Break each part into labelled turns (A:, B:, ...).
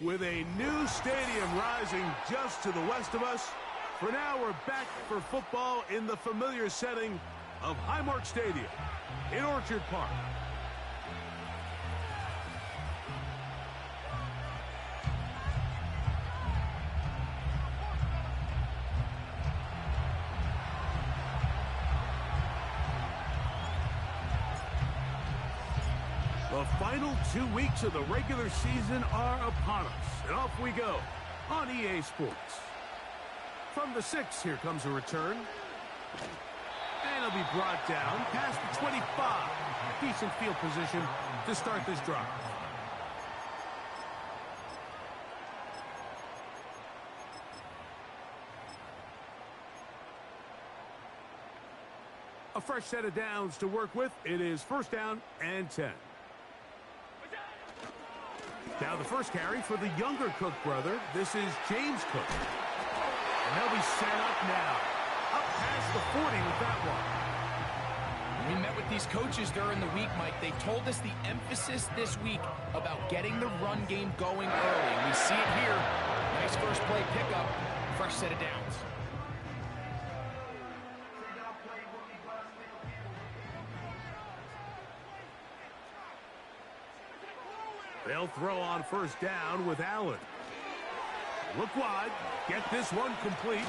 A: With a new stadium rising just to the west of us, for now we're back for football in the familiar setting of Highmark Stadium in Orchard Park. The final 2 weeks of the regular season are upon us, and off we go on EA Sports. From the 6, here comes a return. And it'll be brought down past the 25. Decent field position to start this drive. A fresh set of downs to work with. It is first down and 10. Now the first carry for the younger Cook brother. This is James Cook. And they'll be set up now. Up past the 40 with that one.
B: We met with these coaches during the week, Mike. They told us the emphasis this week about getting the run game going early. We see it here. Nice first play pickup. Fresh set of downs.
A: They'll throw on first down with Allen. Look wide. Get this one complete.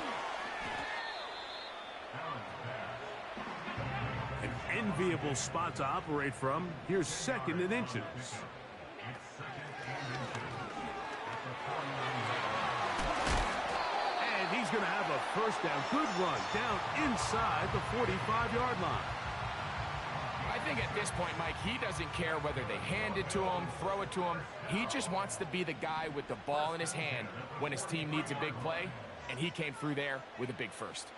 A: An enviable spot to operate from. Here's second and inches. And he's going to have a first down. Good run down inside the 45-yard line.
B: I think at this point, Mike, he doesn't care whether they hand it to him, throw it to him. He just wants to be the guy with the ball in his hand when his team needs a big play, and he came through there with a big first.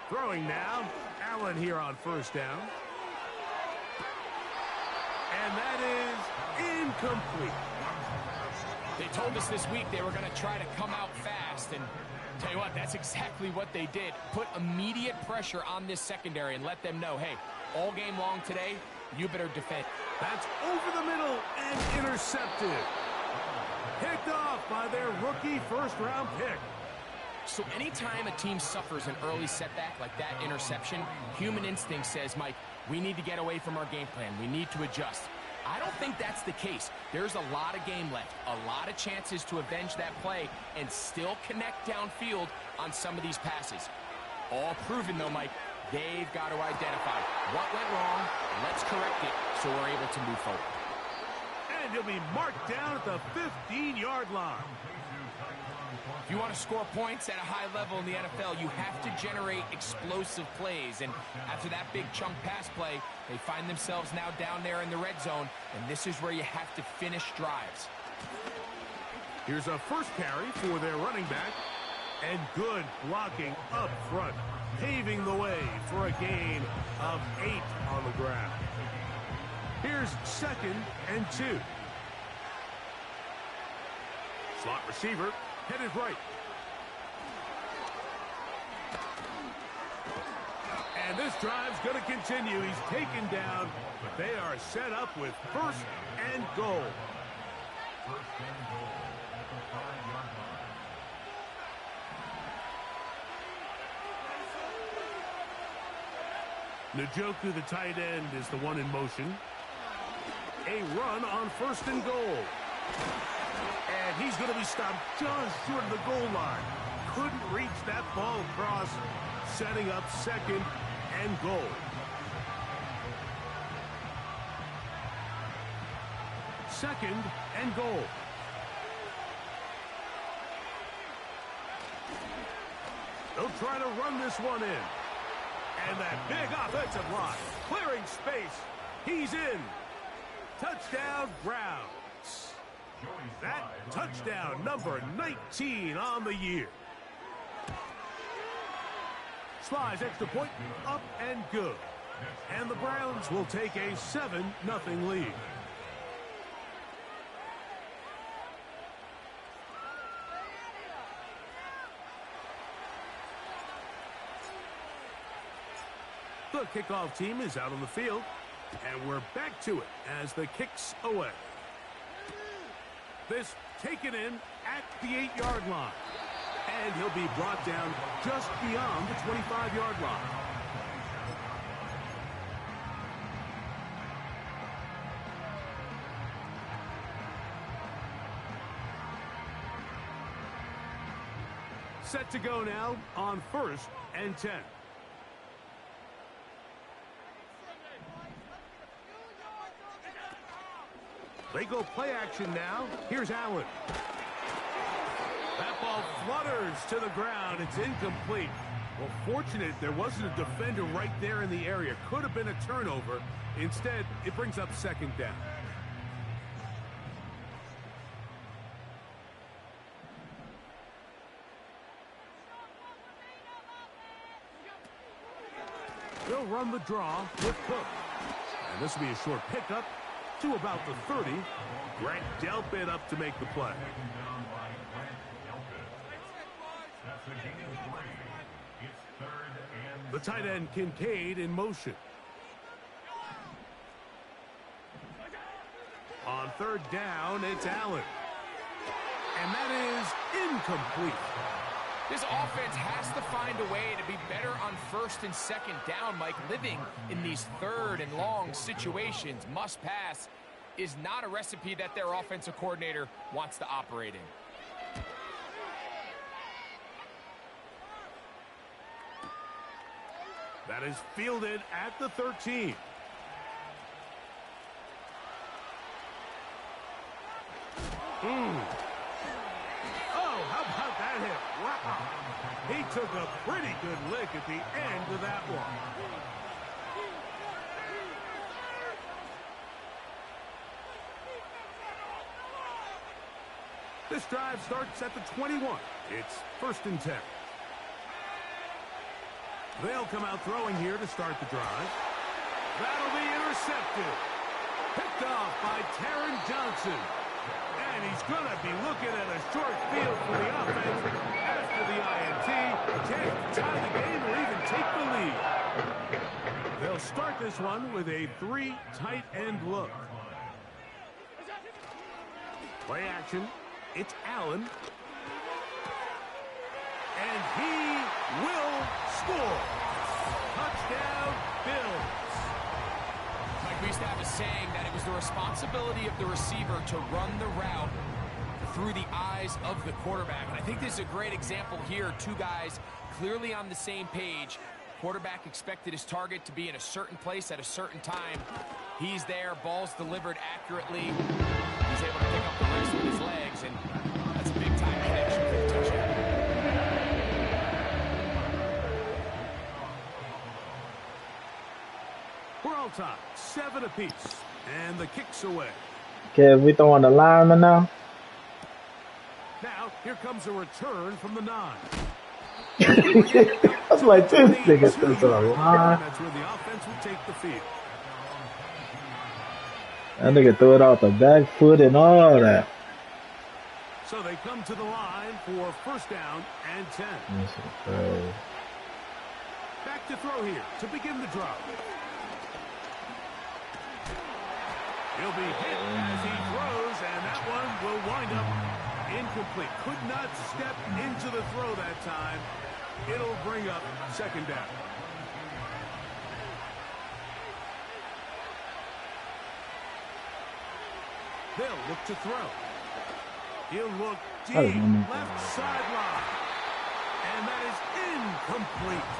A: Throwing now, Allen here on first down. And that is incomplete.
B: They told us this week they were going to try to come out fast, and tell you what, that's exactly what they did. Put immediate pressure on this secondary and let them know, hey, all game long today, you better defend.
A: That's over the middle and intercepted. Picked off by their rookie first-round pick.
B: So anytime a team suffers an early setback like that interception, human instinct says, Mike, we need to get away from our game plan. We need to adjust. I don't think that's the case. There's a lot of game left, a lot of chances to avenge that play and still connect downfield on some of these passes. All proven, though, Mike, they've got to identify what went wrong, let's correct it so we're able to move forward.
A: And he'll be marked down at the 15-yard line.
B: If you want to score points at a high level in the NFL, you have to generate explosive plays. And after that big chunk pass play, they find themselves now down there in the red zone. And this is where you have to finish drives.
A: Here's a first carry for their running back. And good blocking up front, paving the way for a gain of 8 on the ground. Here's second and 2. Slot receiver. Headed right. And this drive's going to continue. He's taken down, but they are set up with first and goal. Njoku, the tight end, is the one in motion. A run on first and goal. And he's going to be stopped just short of the goal line. Couldn't reach that ball across, setting up second and goal. Second and goal. They'll try to run this one in. And that big offensive line, clearing space. He's in. Touchdown, Browns. That touchdown, number 19 on the year. Slides extra point, up and good. And the Browns will take a 7-0 lead. The kickoff team is out on the field. And we're back to it as the kick's away. This taken in at the 8-yard line. And he'll be brought down just beyond the 25-yard line. Set to go now on 1st and 10. They go play action now. Here's Allen. That ball flutters to the ground. It's incomplete. Well, fortunate there wasn't a defender right there in the area. Could have been a turnover. Instead, it brings up 2nd down. They'll run the draw with Cook. And this will be a short pickup to about the 30. Grant Delpit up to make the play. The tight end Kincaid in motion. On 3rd down, it's Allen. And that is incomplete.
B: This offense has to find a way to be better on 1st and 2nd down, Mike. Living in these 3rd and long situations, must pass, is not a recipe that their offensive coordinator wants to operate in.
A: That is fielded at the 13. Oh, how about that hit? Wow. He took a pretty good lick at the end of that one. This drive starts at the 21. It's 1st and 10. They'll come out throwing here to start the drive. That'll be intercepted. Picked off by Taron Johnson. And he's going to be looking at a short field for the offense after the INT. Can't tie the game or even take the lead. They'll start this one with a 3 tight end look. Play action. It's Allen. And he will score. Touchdown, Bills.
B: Mike, we used to have a saying that it was the responsibility of the receiver to run the route through the eyes of the quarterback. And I think this is a great example here. 2 guys clearly on the same page. Quarterback expected his target to be in a certain place at a certain time. He's there. Ball's delivered accurately. He's able to pick up the rest with his legs, and that's a big-time connection for the touchdown.
A: We're all tied, 7 apiece, and the kick's away.
C: Okay, we throwing the lineman now.
A: Now, here comes a return from the 9.
C: That's like this nigga is a line.
A: That's where the offense will take the field.
C: That nigga threw it off the back foot and all that.
A: So they come to the line for 1st down and 10. Back to throw here to begin the drive. He'll be hit as he throws, and that one will wind up incomplete. Could not step into the throw that time. It'll bring up 2nd down. They'll look to throw. He'll look deep left sideline. And that is incomplete.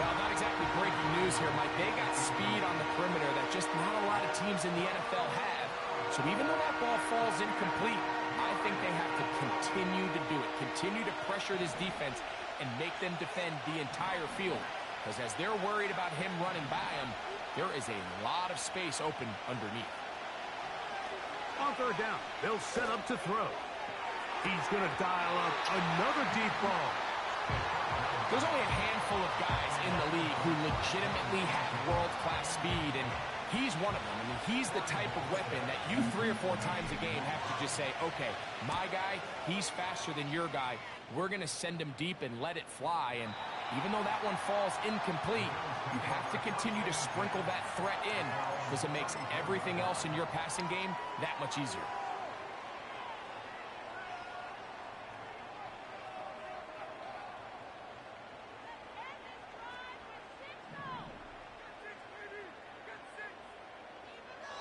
B: Well, not exactly breaking news here, Mike. They got speed on the perimeter that just not a lot of teams in the NFL have. So even though that ball falls incomplete, I think they have to continue to do it. Continue to pressure this defense and make them defend the entire field. Because as they're worried about him running by them, there is a lot of space open underneath.
A: On 3rd down, they'll set up to throw. He's going to dial up another deep ball.
B: There's only a handful of guys in the league who legitimately have world-class speed, and He's one of them. I mean, he's the type of weapon that you 3 or 4 times a game have to just say, okay, my guy, he's faster than your guy. We're going to send him deep and let it fly. And even though that one falls incomplete, you have to continue to sprinkle that threat in because it makes everything else in your passing game that much easier.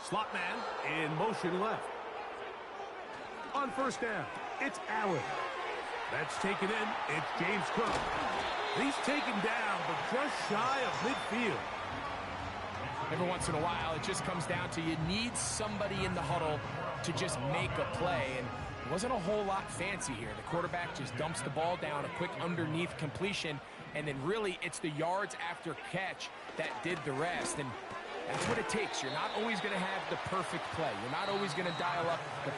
A: Slot man in motion left. On first down, it's Allen. That's taken in. It's James Cook. He's taken down, but just shy of midfield.
B: Every once in a while, it just comes down to you need somebody in the huddle to just make a play. And it wasn't a whole lot fancy here. The quarterback just dumps the ball down, a quick underneath completion, and then really it's the yards after catch that did the rest. And that's what it takes. You're not always going to have the perfect play. You're not always going to dial up the...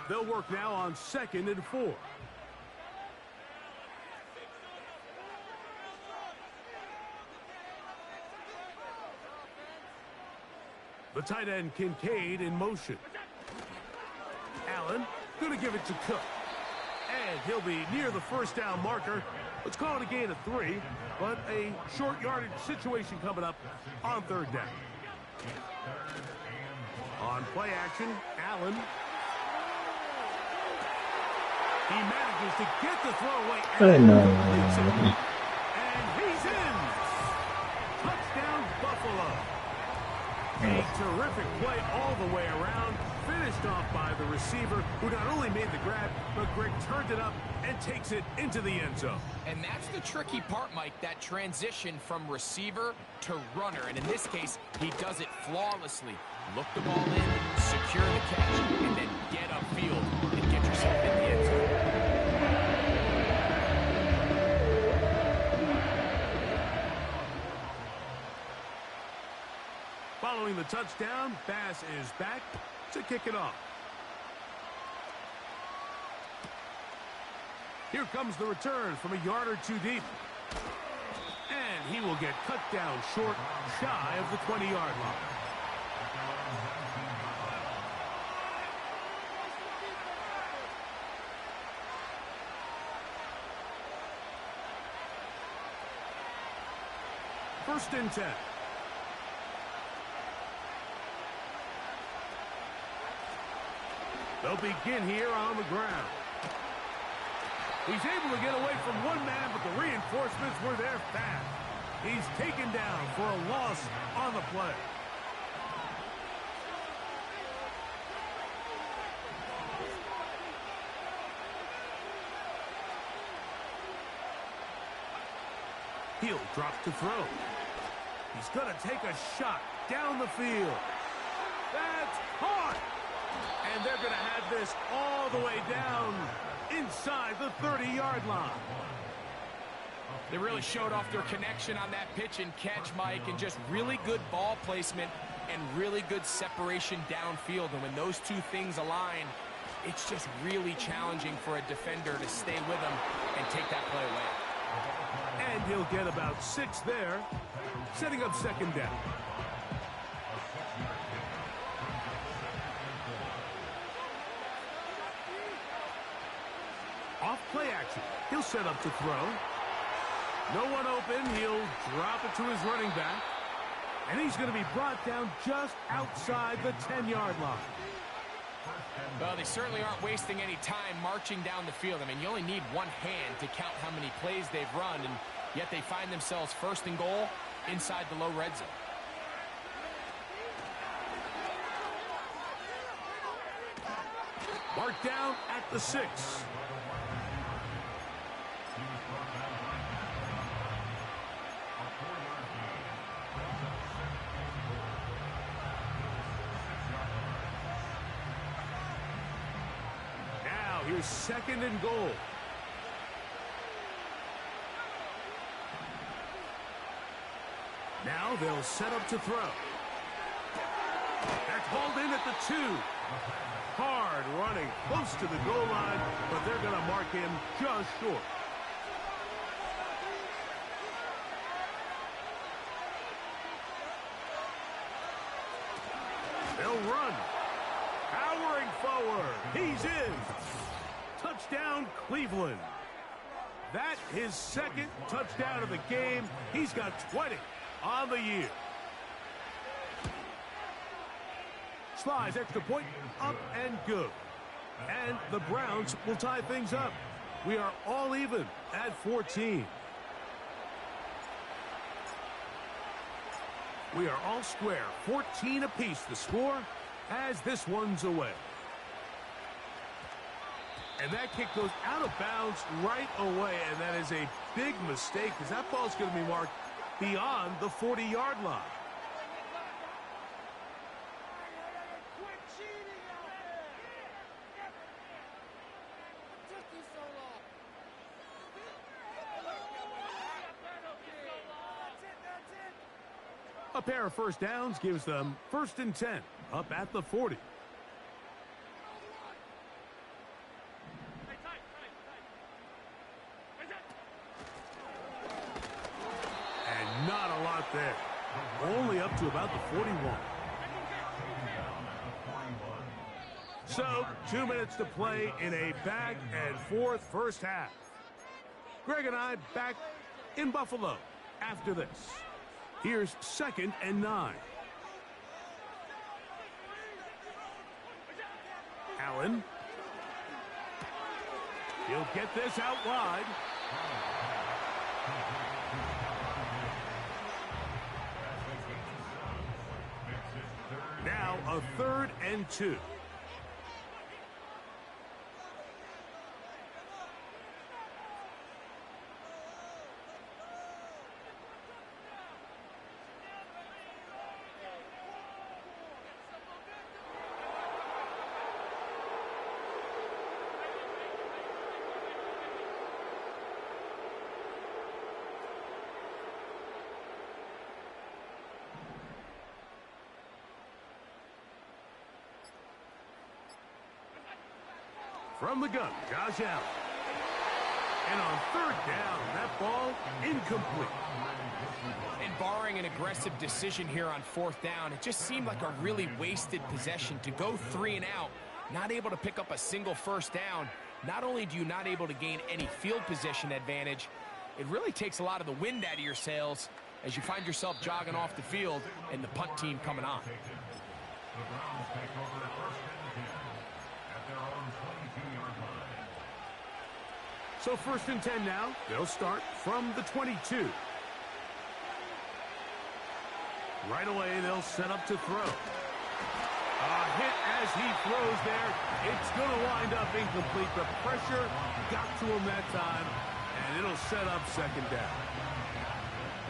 A: They'll work now on 2nd and 4. The tight end Kincaid in motion. Allen going to give it to Cook. And he'll be near the first down marker. Let's call it a gain of 3, but a short yardage situation coming up on 3rd down. On play action, Allen. He manages to get the throw away. And he's in. Touchdown, Buffalo. A terrific play all the way around. Finished off by the receiver, who not only made the grab, but Greg turned it up and takes it into the end zone.
B: And that's the tricky part, Mike, that transition from receiver to runner. And in this case, he does it flawlessly. Look the ball in, secure the catch, and then get upfield and get yourself in the end zone.
A: Following the touchdown, Bass is back to kick it off. Here comes the return from a yard or 2 deep. And he will get cut down short, shy of the 20-yard line. First and 10. They'll begin here on the ground. He's able to get away from one man, but the reinforcements were there fast. He's taken down for a loss on the play. He'll drop to throw. He's going to take a shot down the field. That's caught! And they're going to have this all the way down inside the 30-yard line.
B: They really showed off their connection on that pitch and catch, Mike, and just really good ball placement and really good separation downfield. And when those two things align, it's just really challenging for a defender to stay with them and take that play away.
A: And he'll get about 6 there, setting up 2nd down. Off play action. He'll set up to throw. No one open. He'll drop it to his running back. And he's going to be brought down just outside the 10-yard line.
B: Well, they certainly aren't wasting any time marching down the field. I mean, you only need one hand to count how many plays they've run, and yet they find themselves 1st and goal inside the low red zone.
A: Marked down at the 6. Now here's 2nd and goal. Now they'll set up to throw. That's hauled in at the 2. Hard running close to the goal line, but they're going to mark him just short. run. Powering forward. He's in. Touchdown, Cleveland. That his second touchdown of the game. He's got 20 on the year. Slides extra point, up and good. And the Browns will tie things up. We are all even at 14. We are all square, 14 apiece the score as this one's away. And that kick goes out of bounds right away, and that is a big mistake because that ball's going to be marked beyond the 40-yard line. A pair of first downs gives them 1st and 10 up at the 40. And not a lot there. Only up to about the 41. So, 2 minutes to play in a back-and-forth first half. Greg and I back in Buffalo after this. Here's 2nd and 9. Allen. He'll get this out wide. Now a 3rd and 2. From the gun, Josh Allen. And on 3rd down, that ball incomplete.
B: And barring an aggressive decision here on 4th down, it just seemed like a really wasted possession to go 3 and out, not able to pick up a single 1st down. Not only do you not able to gain any field position advantage, it really takes a lot of the wind out of your sails as you find yourself jogging off the field and the punt team coming on.
D: The Browns take over 1st and 10 at their own 22-yard line.
A: So 1st and 10 now. They'll start from the 22. Right away, they'll set up to throw. A hit as he throws there. It's going to wind up incomplete. The pressure got to him that time, and it'll set up 2nd down.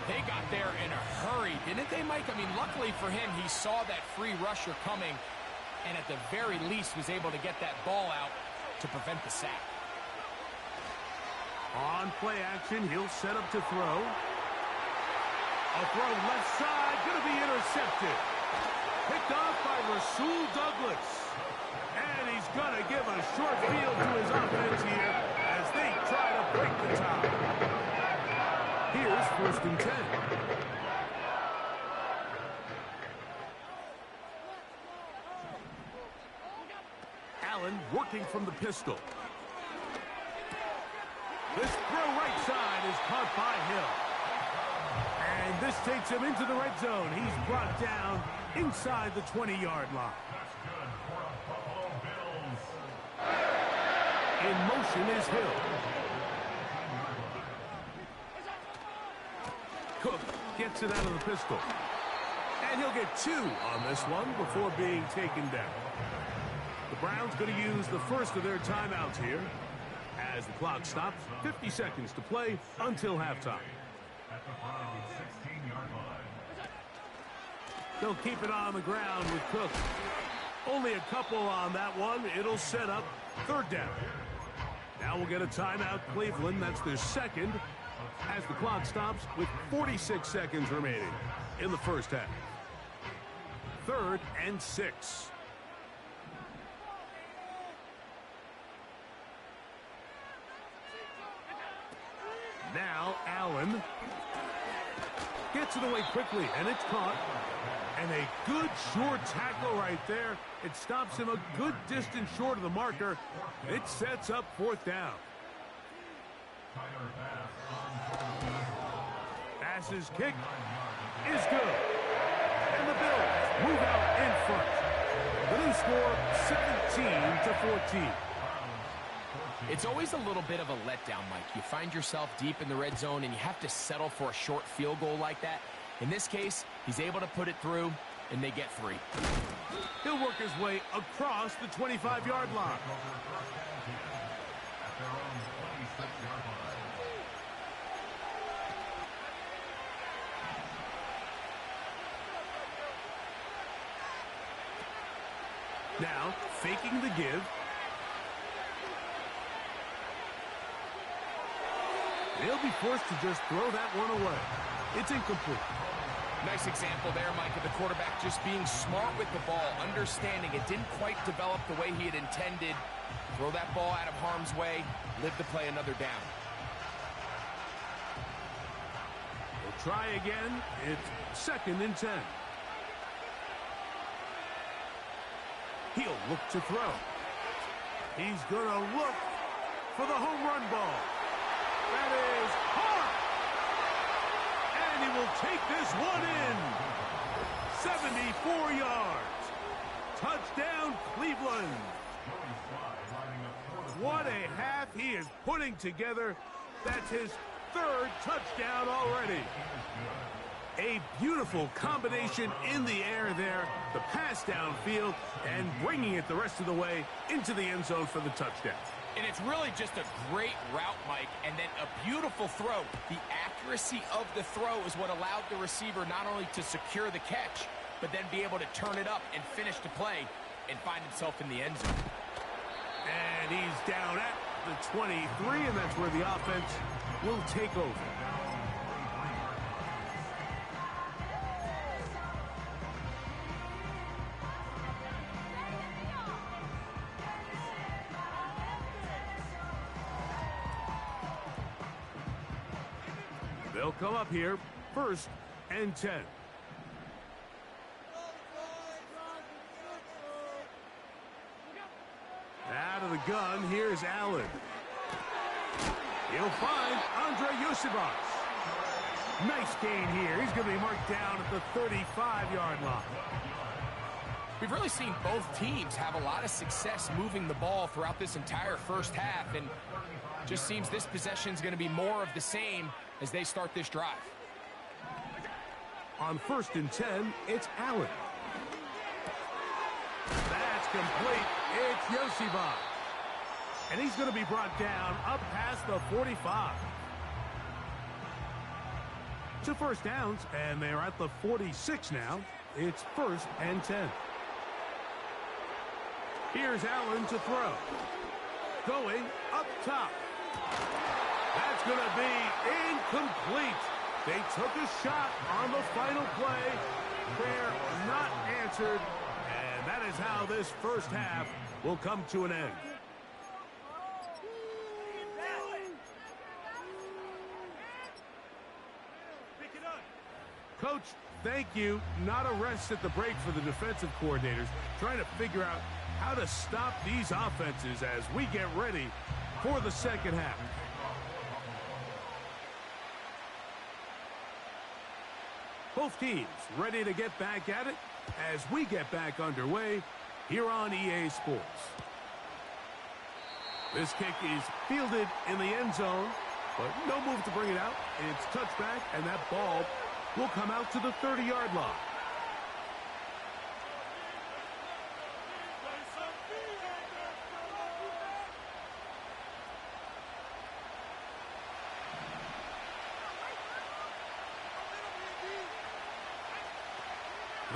B: They got there in a hurry, didn't they, Mike? I mean, luckily for him, he saw that free rusher coming and at the very least was able to get that ball out to prevent the sack.
A: On play action, he'll set up to throw. A throw left side, going to be intercepted. Picked off by Rasul Douglas. And he's going to give a short field to his offense here as they try to break the tie. Here's 1st and 10. Allen working from the pistol. This throw right side is caught by Hill. And this takes him into the red zone. He's brought down inside the 20-yard line.
D: That's good for the Buffalo Bills.
A: In motion is Hill. Cook gets it out of the pistol. And he'll get 2 on this one before being taken down. The Browns going to use the first of their timeouts here as the clock stops. 50 seconds to play until halftime.
D: At the Browns' 16-yard line.
A: They'll keep it on the ground with Cook. Only a couple on that one. It'll set up 3rd down. Now we'll get a timeout, Cleveland. That's their 2nd as the clock stops with 46 seconds remaining in the first half. 3rd and 6. Now Allen gets it away quickly, and it's caught. And a good short tackle right there. It stops him a good distance short of the marker. It sets up fourth down. Pass's kick is good. And the Bills move out in front. The new score, 17-14.
B: It's always a little bit of a letdown, Mike. You find yourself deep in the red zone and you have to settle for a short field goal like that. In this case, he's able to put it through, and they get 3.
A: He'll work his way across the 25-yard line. Now, faking the give. They'll be forced to just throw that one away. It's incomplete.
B: Nice example there, Mike, of the quarterback just being smart with the ball, understanding it didn't quite develop the way he had intended. Throw that ball out of harm's way, live to play another down.
A: We'll try again. It's 2nd and 10. He'll look to throw. He's going to look for the home run ball. That is hard. And he will take this one in. 74 yards. Touchdown, Cleveland. What a half he is putting together. That's his 3rd touchdown already. A beautiful combination in the air there. The pass downfield and bringing it the rest of the way into the end zone for the touchdown.
B: And it's really just a great route, Mike, and then a beautiful throw. The accuracy of the throw is what allowed the receiver not only to secure the catch, but then be able to turn it up and finish the play and find himself in the end zone.
A: And he's down at the 23, and that's where the offense will take over. They'll come up here, 1st and 10. Out of the gun, here's Allen. He'll find Andre Yosibas. Nice gain here. He's going to be marked down at the 35-yard line.
B: We've really seen both teams have a lot of success moving the ball throughout this entire first half, and just seems this possession is going to be more of the same as they start this drive.
A: On 1st and 10, it's Allen. That's complete. It's Yosibas. And he's going to be brought down up past the 45. 2 first downs, and they're at the 46 now. It's 1st and 10. Here's Allen to throw. Going up top. That's going to be incomplete. They took a shot on the final play. They're not answered. And that is how this first half will come to an end. Coach, thank you. Not a rest at the break for the defensive coordinators, trying to figure out how to stop these offenses as we get ready for the second half. Both teams ready to get back at it as we get back underway here on EA Sports. This kick is fielded in the end zone, but no move to bring it out. It's touchback, and that ball will come out to the 30-yard line.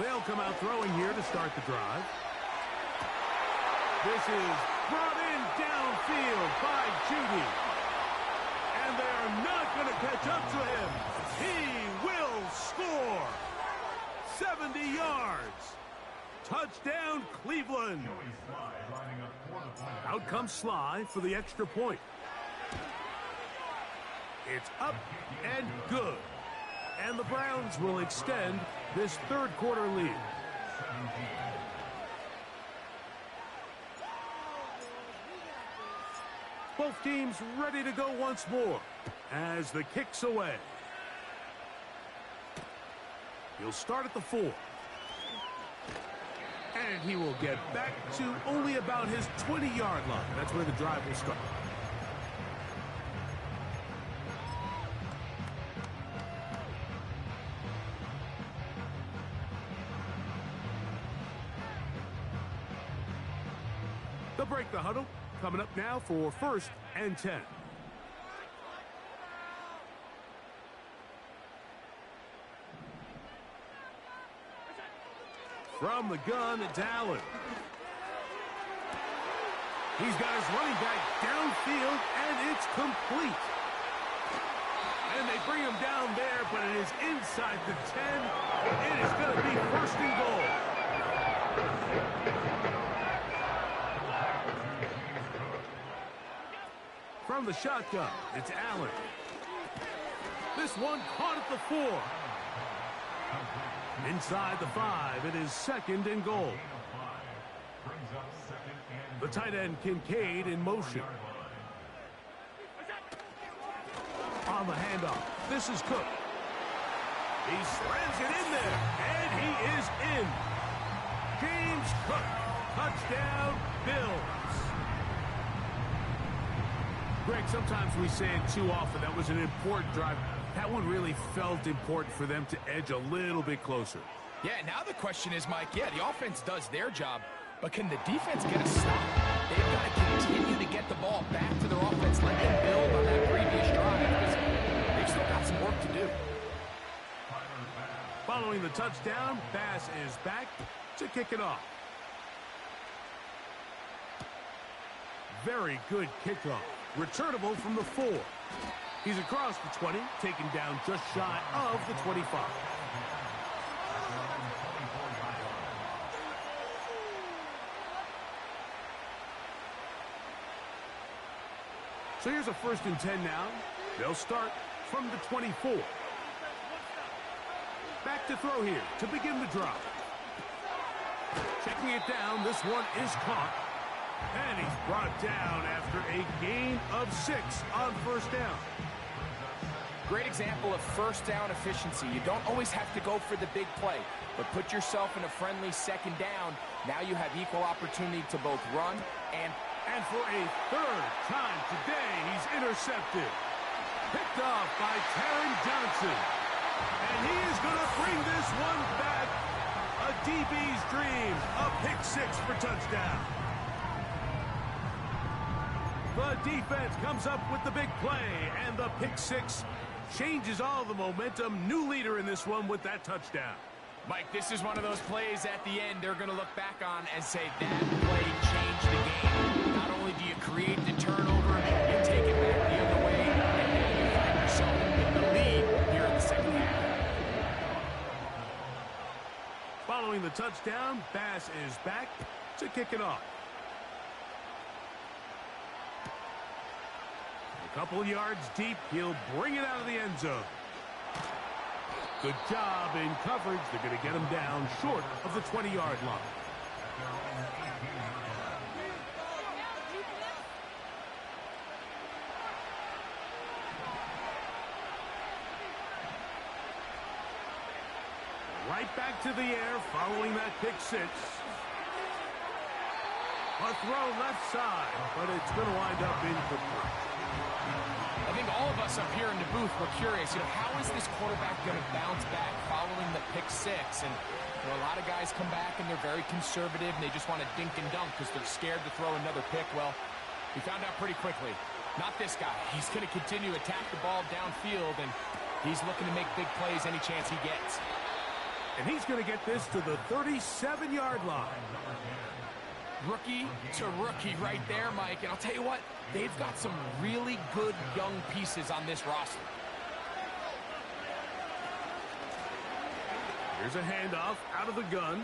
A: They'll come out throwing here to start the drive. This is brought in downfield by Judy. And they're not going to catch up to him. He will score. 70 yards. Touchdown, Cleveland. Out comes Sly for the extra point. It's up and good. And the Browns will extend this third quarter lead. Both teams ready to go once more as the kick's away. He'll start at the 4. And he will get back to only about his 20-yard line. That's where the drive will start. They'll break the huddle. Coming up now for 1st and 10. From the gun, it's Allen. He's got his running back downfield, and it's complete. And they bring him down there, but it is inside the 10. It is going to be 1st and goal. From the shotgun, it's Allen. This one caught at the 4. Inside the 5, it is 2nd and goal. The tight end, Kincaid, in motion. On the handoff, this is Cook. He slams it in there, and he is in. James Cook, touchdown, Bills. Greg, sometimes we say it too often. That was an important drive. That one really felt important for them to edge a little bit closer.
B: Yeah, now the question is, Mike, yeah, the offense does their job, but can the defense get a stop? They've got to continue to get the ball back to their offense, let them build on that previous drive, because they've still got some work to do.
A: Following the touchdown, Bass is back to kick it off. Very good kickoff. Returnable from the 4. He's across the 20, taken down just shy of the 25. So here's a 1st and 10 now. They'll start from the 24. Back to throw here to begin the drive. Checking it down, this one is caught. And he's brought down after a gain of 6 on 1st down.
B: Great example of 1st down efficiency. You don't always have to go for the big play, but put yourself in a friendly 2nd down. Now you have equal opportunity to both run and...
A: And for a 3rd time today, he's intercepted. Picked off by Taron Johnson. And he is going to bring this one back. A DB's dream. A pick 6 for touchdown. The defense comes up with the big play, and the pick 6 changes all the momentum. New leader in this one with that touchdown.
B: Mike, this is one of those plays at the end they're going to look back on and say that play changed the game. Not only do you create the turnover, you take it back the other way, and now you find yourself in the lead here in the 2nd half.
A: Following the touchdown, Bass is back to kick it off. A couple yards deep, he'll bring it out of the end zone. Good job in coverage. They're going to get him down short of the 20-yard line. Right back to the air following that pick 6. A throw left side, but it's going to wind up incomplete.
B: I think all of us up here in the booth were curious, how is this quarterback going to bounce back following the pick 6? And a lot of guys come back and they're very conservative and they just want to dink and dunk because they're scared to throw another pick. Well, we found out pretty quickly. Not this guy. He's going to continue to attack the ball downfield, and he's looking to make big plays any chance he gets.
A: And he's going to get this to the 37-yard line.
B: Rookie to rookie right there, Mike. And I'll tell you what, they've got some really good young pieces on this roster.
A: Here's a handoff out of the gun.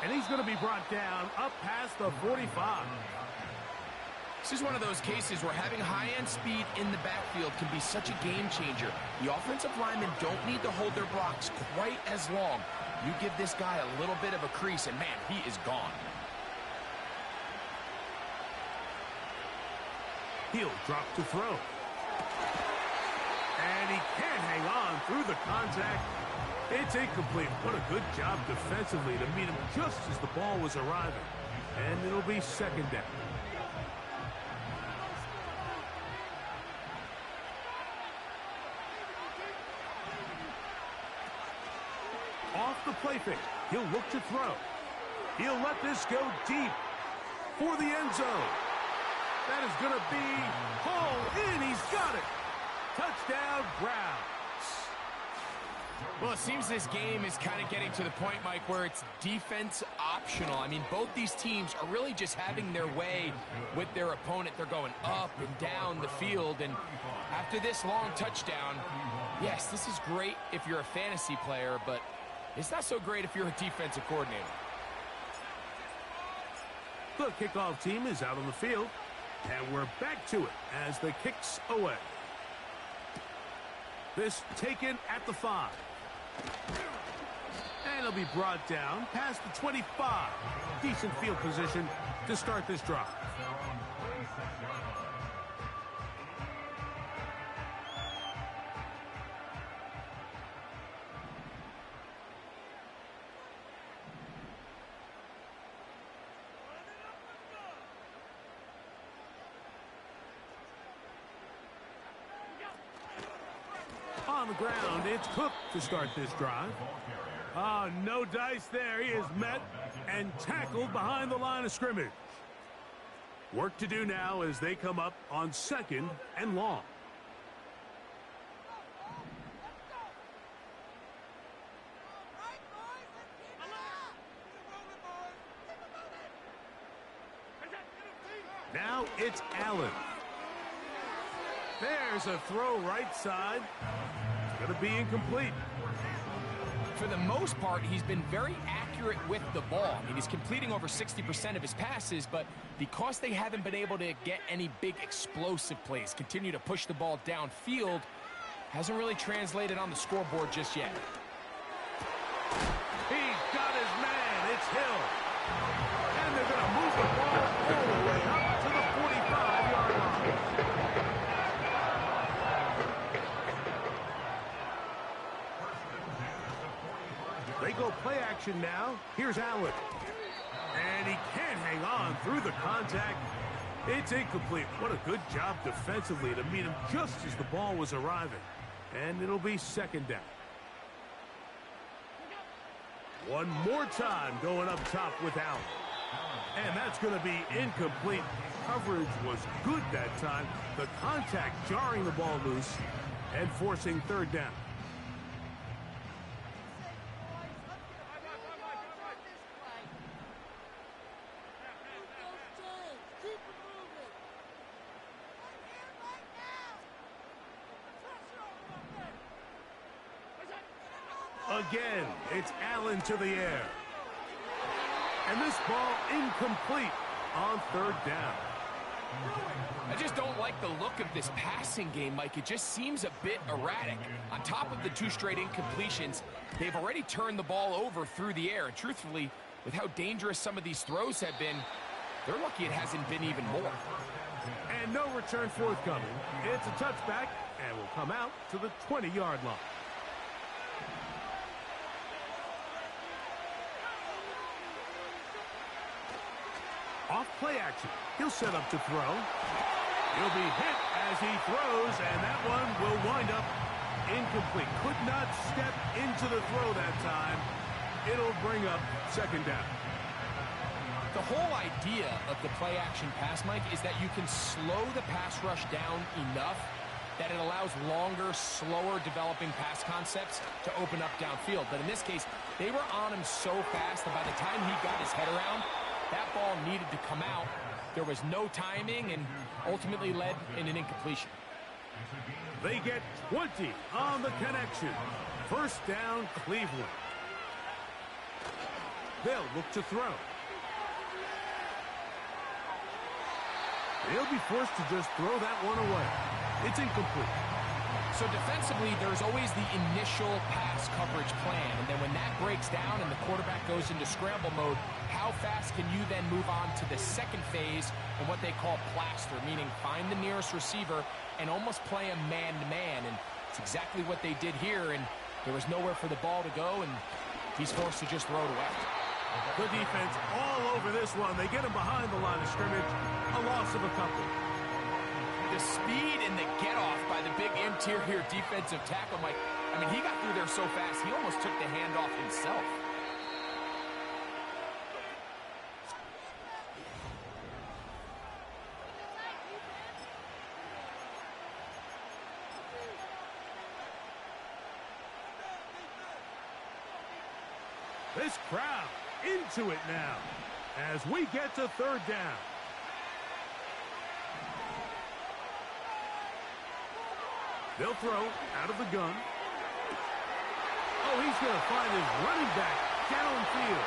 A: And he's going to be brought down up past the 45.
B: This is one of those cases where having high-end speed in the backfield can be such a game changer. The offensive linemen don't need to hold their blocks quite as long. You give this guy a little bit of a crease, and man, he is gone.
A: He'll drop to throw. And he can't hang on through the contact. It's incomplete. What a good job defensively to meet him just as the ball was arriving. And it'll be second down. Off the play fake. He'll look to throw. He'll let this go deep for the end zone. That is going to be hauled in. He's got it. Touchdown, Browns.
B: Well, it seems this game is kind of getting to the point, Mike, where it's defense optional. I mean, both these teams are really just having their way with their opponent. They're going up and down the field, and after this long touchdown, yes, this is great if you're a fantasy player, but it's not so great if you're a defensive coordinator.
A: The kickoff team is out on the field, and we're back to it as the kicks away. This taken at the 5. And it'll be brought down past the 25. Decent field position to start this drive. On the ground, it's Cook to start this drive. Oh, no dice there. He is met and tackled behind the line of scrimmage. Work to do now as they come up on second and long. Now it's Allen. There's a throw right side. It's going to be incomplete.
B: For the most part, he's been very accurate with the ball. I mean, he's completing over 60% of his passes, but because they haven't been able to get any big explosive plays, continue to push the ball downfield, hasn't really translated on the scoreboard just yet.
A: He's got his man. It's Hill. And they're going to move the ball all the way up to the 45-yard line. They go play action now. Here's Allen. And he can't hang on through the contact. It's incomplete. What a good job defensively to meet him just as the ball was arriving. And it'll be second down. One more time going up top with Allen. And that's going to be incomplete. Coverage was good that time. The contact jarring the ball loose and forcing third down. Again, it's Allen to the air. And this ball incomplete on third down.
B: I just don't like the look of this passing game, Mike. It just seems a bit erratic. On top of the 2 straight incompletions, they've already turned the ball over through the air. And truthfully, with how dangerous some of these throws have been, they're lucky it hasn't been even more.
A: And no return forthcoming. It's a touchback and will come out to the 20-yard line. Off play action. He'll set up to throw. He'll be hit as he throws, and that one will wind up incomplete. Could not step into the throw that time. It'll bring up second down.
B: The whole idea of the play action pass, Mike, is that you can slow the pass rush down enough that it allows longer, slower developing pass concepts to open up downfield. But in this case, they were on him so fast that by the time he got his head around, that ball needed to come out. There was no timing and ultimately led in an incompletion.
A: They get 20 on the connection. First down, Cleveland. They'll look to throw. He'll be forced to just throw that one away. It's incomplete.
B: So defensively, there's always the initial pass coverage plan, and then when that breaks down and the quarterback goes into scramble mode, how fast can you then move on to the second phase and what they call plaster, meaning find the nearest receiver and almost play a man-to-man, and it's exactly what they did here, and there was nowhere for the ball to go, and he's forced to just throw it away.
A: Good defense all over this one. They get him behind the line of scrimmage, a loss of a couple.
B: The speed and the get-off by the big interior defensive tackle, Mike. I mean, he got through there so fast, he almost took the handoff himself.
A: This crowd into it now as we get to third down. They'll throw out of the gun. Oh, he's going to find his running back downfield.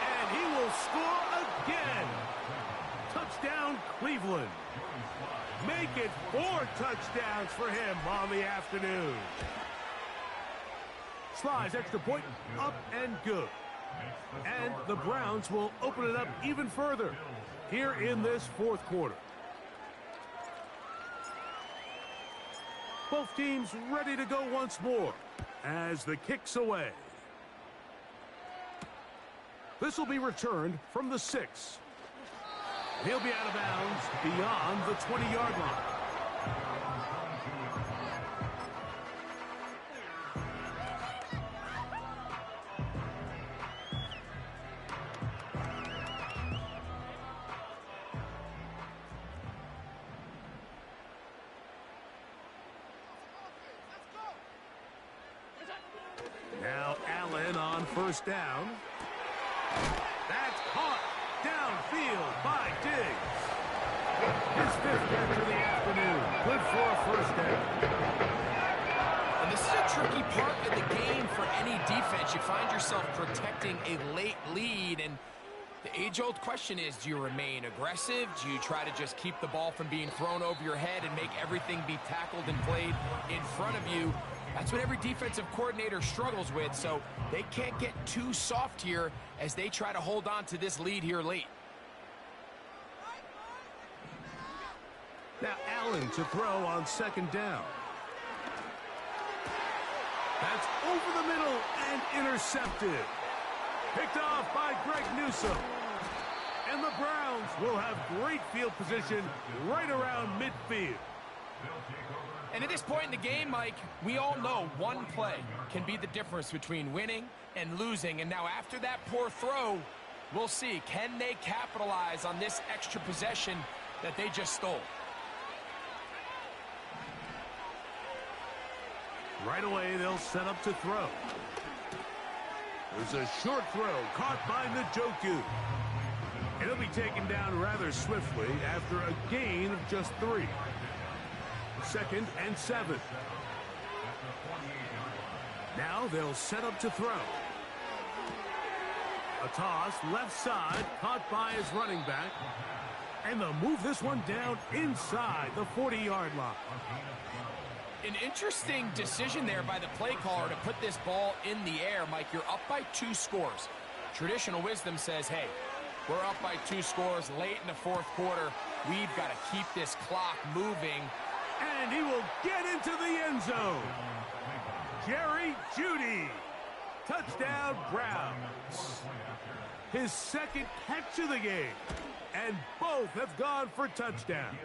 A: And he will score again. Touchdown, Cleveland. Make it 4 touchdowns for him on the afternoon. Slides extra point, up and good. And the Browns will open it up even further here in this fourth quarter. Both teams ready to go once more as the kick's away. This will be returned from the 6. He'll be out of bounds beyond the 20-yard line. Now Allen on first down. That's caught downfield by Diggs. His 5th catch of the afternoon. Good for a first down.
B: And this is a tricky part of the game for any defense. You find yourself protecting a late lead, and the age-old question is, do you remain aggressive? Do you try to just keep the ball from being thrown over your head and make everything be tackled and played in front of you? That's what every defensive coordinator struggles with, so they can't get too soft here as they try to hold on to this lead here late.
A: Now Allen to throw on second down. That's over the middle and intercepted. Picked off by Greg Newsome. And the Browns will have great field position right around midfield.
B: And at this point in the game, Mike, we all know one play can be the difference between winning and losing. And now after that poor throw, we'll see, can they capitalize on this extra possession that they just stole?
A: Right away, they'll set up to throw. There's a short throw caught by Njoku. It'll be taken down rather swiftly after a gain of just 3. 2nd and 7. Now they'll set up to throw. A toss left side caught by his running back. And they'll move this one down inside the 40-yard line.
B: An interesting decision there by the play caller to put this ball in the air. Mike, you're up by 2 scores. Traditional wisdom says, hey, we're up by 2 scores late in the fourth quarter. We've got to keep this clock moving.
A: And he will get into the end zone. Jerry Jeudy. Touchdown, Browns. His 2nd catch of the game. And both have gone for touchdowns.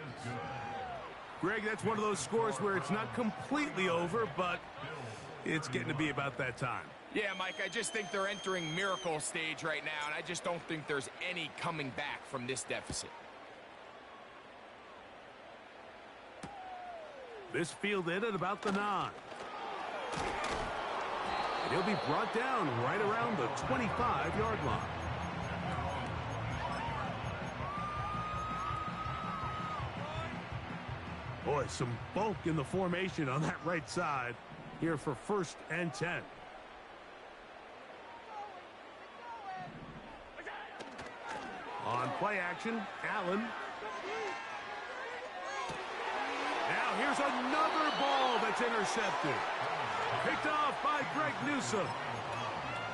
A: Greg, that's one of those scores where it's not completely over, but it's getting to be about that time.
B: Yeah, Mike, I just think they're entering miracle stage right now, and I just don't think there's any coming back from this deficit.
A: This fielded at about the 9. And he'll be brought down right around the 25-yard line. Boy, some bulk in the formation on that right side here for 1st and 10. On play action, Allen. here's another ball that's intercepted. Picked off by Greg Newsome.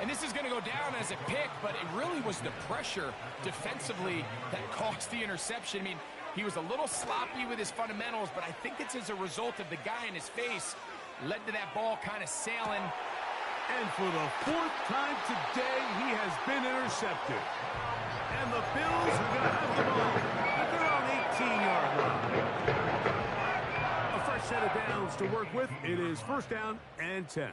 B: And this is going to go down as a pick, but it really was the pressure defensively that caused the interception. I mean, he was a little sloppy with his fundamentals, but I think it's as a result of the guy in his face led to that ball kind of sailing.
A: And for the fourth time today, he has been intercepted. And the Bills are going to have the ball at their own 18-yard line. A fresh set of downs to work with. It is first down and 10.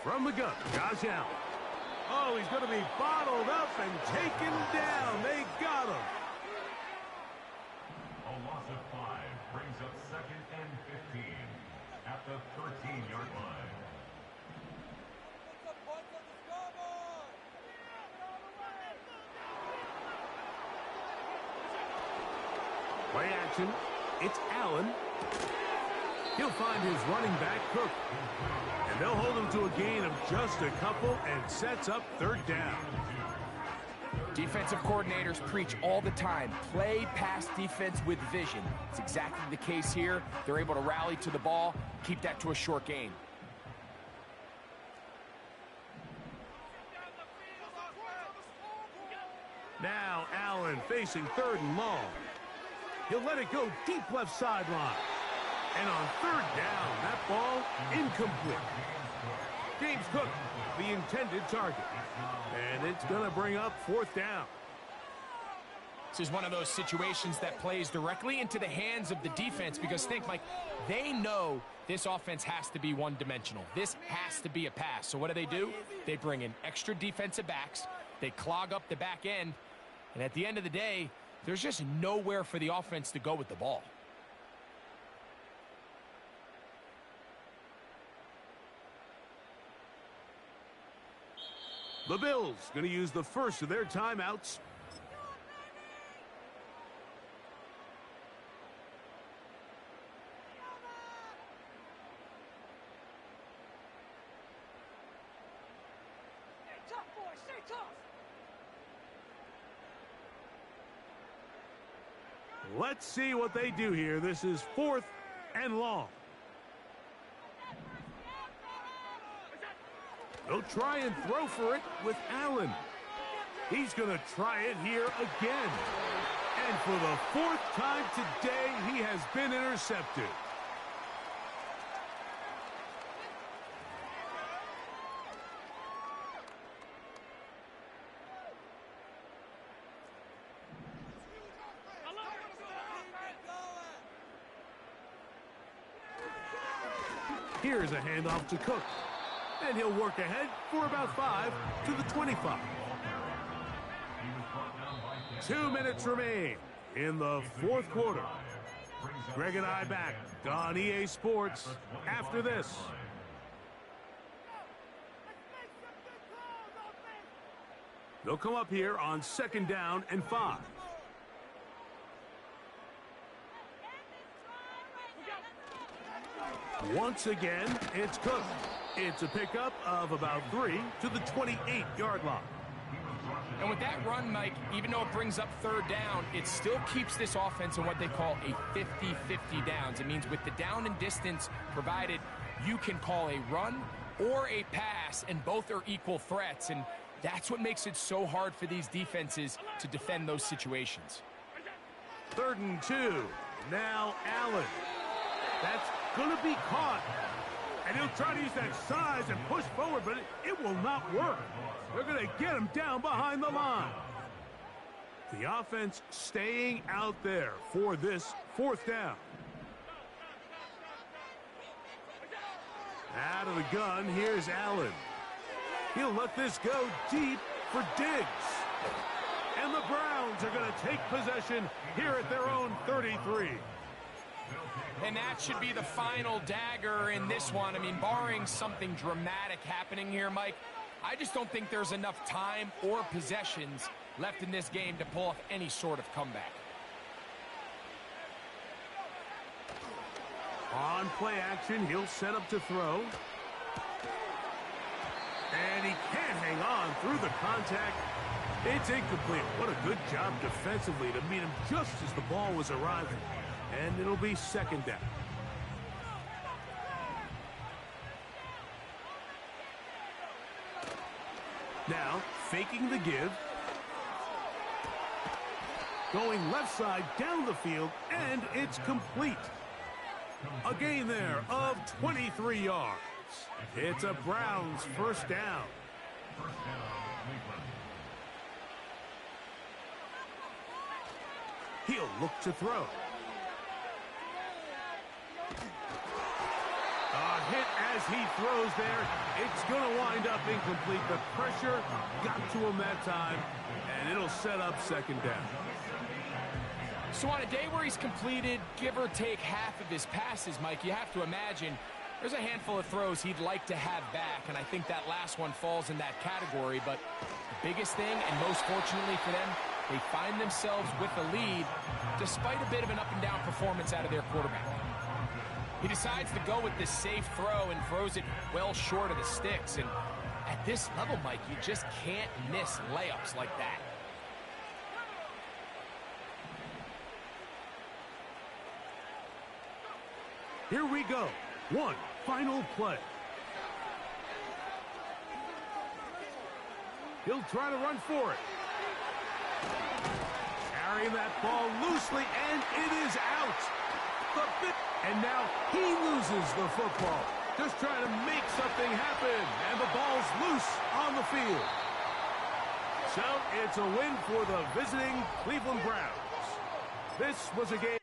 A: From the gun, Josh Allen. Oh, he's going to be bottled up and taken down. They got him.
D: A loss of 5 brings up second and 15 at the 13-yard line.
A: Play action. It's Allen. He'll find his running back, Cook. And they'll hold him to a gain of just a couple and sets up third down.
B: Defensive coordinators preach all the time, play pass defense with vision. It's exactly the case here. They're able to rally to the ball, keep that to a short gain.
A: Now Allen facing third and long. He'll let it go deep left sideline. And on third down, that ball incomplete. James Cook, the intended target. And it's going to bring up fourth down.
B: This is one of those situations that plays directly into the hands of the defense because think, Mike, they know this offense has to be one-dimensional. This has to be a pass. So what do? They bring in extra defensive backs. They clog up the back end. And at the end of the day, there's just nowhere for the offense to go with the ball.
A: The Bills going to use the first of their timeouts.
E: Stay tough, boys. Stay tough.
A: Let's see what they do here. This is fourth and long. They'll try and throw for it with Allen. He's going to try it here again. And for the fourth time today, he has been intercepted. Here's a handoff to Cook. And he'll work ahead for about 5 to the 25. 2 minutes remain in the fourth quarter. Greg and I back on EA Sports after this. They'll come up here on second down and 5. Once again, it's Cook. It's a pickup of about 3 to the 28-yard line.
B: And with that run, Mike, even though it brings up third down, it still keeps this offense in what they call a 50-50 downs. It means with the down and distance provided, you can call a run or a pass, and both are equal threats. And that's what makes it so hard for these defenses to defend those situations.
A: 3rd and 2. Now Allen. That's going to be caught. And he'll try to use that size and push forward, but it will not work. They're going to get him down behind the line. The offense staying out there for this fourth down. Out of the gun, here's Allen. He'll let this go deep for Diggs. And the Browns are going to take possession here at their own 33.
B: And that should be the final dagger in this one. I mean, barring something dramatic happening here, Mike, I just don't think there's enough time or possessions left in this game to pull off any sort of comeback.
A: On play action, he'll set up to throw. And he can't hang on through the contact. It's incomplete. What a good job defensively to meet him just as the ball was arriving. And it'll be second down. Now, faking the give. Going left side down the field, and it's complete. A gain there of 23 yards. It's a Browns first down. He'll look to throw. A hit as he throws there. It's going to wind up incomplete. The pressure got to him that time, and it'll set up second down.
B: So on a day where he's completed, give or take half of his passes, Mike, you have to imagine there's a handful of throws he'd like to have back, and I think that last one falls in that category. But the biggest thing, and most fortunately for them, they find themselves with the lead despite a bit of an up-and-down performance out of their quarterback. He decides to go with this safe throw and throws it well short of the sticks. And at this level, Mike, you just can't miss layups like that.
A: Here we go. One final play. He'll try to run for it. Carrying that ball loosely, and it is out. And now he loses the football. Just trying to make something happen, and the ball's loose on the field. So it's a win for the visiting Cleveland Browns. This was a game